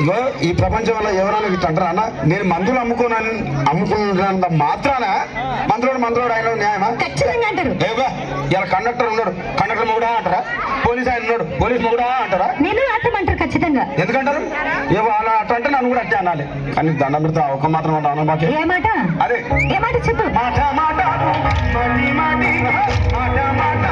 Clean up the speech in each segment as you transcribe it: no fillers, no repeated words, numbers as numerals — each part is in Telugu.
ఇగో ఈ ప్రపంచంలో ఎవరైనా ఇట్లా అంటారా అన్న? నేను మందులు అమ్ముకున్నంత మాత్రాన మందులోడు ఆయన న్యాయమా? ఖచ్చితంగా అంటారు. ఇలా కండక్టర్ మొగుడా అంటారా? పోలీస్ ఆయన ఉన్నాడు, పోలీస్ మొగుడా అంటారా? నేను అర్థమంటారు ఖచ్చితంగా. ఎందుకంటారు? ఏవో అలా అట్లా అంటే నన్ను కూడా అట్టే అనాలి. కానీ దండం పెడితే ఒక మాత్రం అంటే అన్న బాకి ఏ మాట? అదే ఏ మాట చెప్పు. మాట మాట మాటి మాటి మాట మాట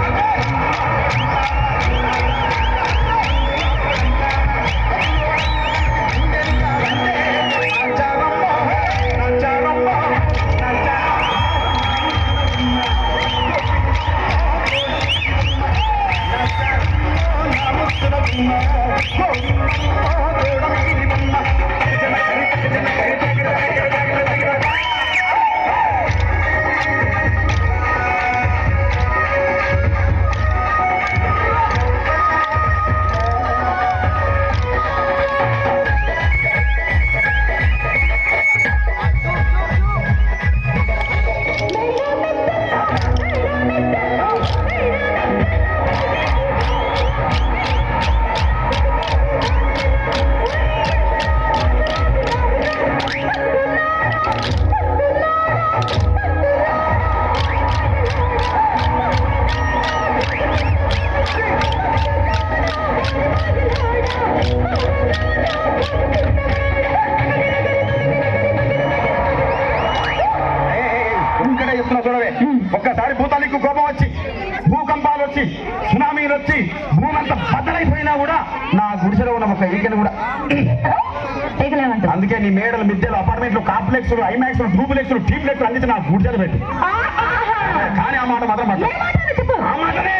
ఒక్కసారి భూతానికి కోపం వచ్చి భూకంపాలు వచ్చి సునామీలు వచ్చి భూమంతా బద్దలైపోయినా కూడా నా గుడిసెలో ఉన్న ఒక ఈగను కూడా అందుకే నీ మేడలు మిద్దెలు అపార్ట్మెంట్లు కాంప్లెక్స్లు ఐమాక్స్లు డూప్లెక్స్లు టీప్లెక్స్లు అందించి నా గుడిసెలు పెట్టి కానీ ఆ మాట మాత్రం ఆ మాటనే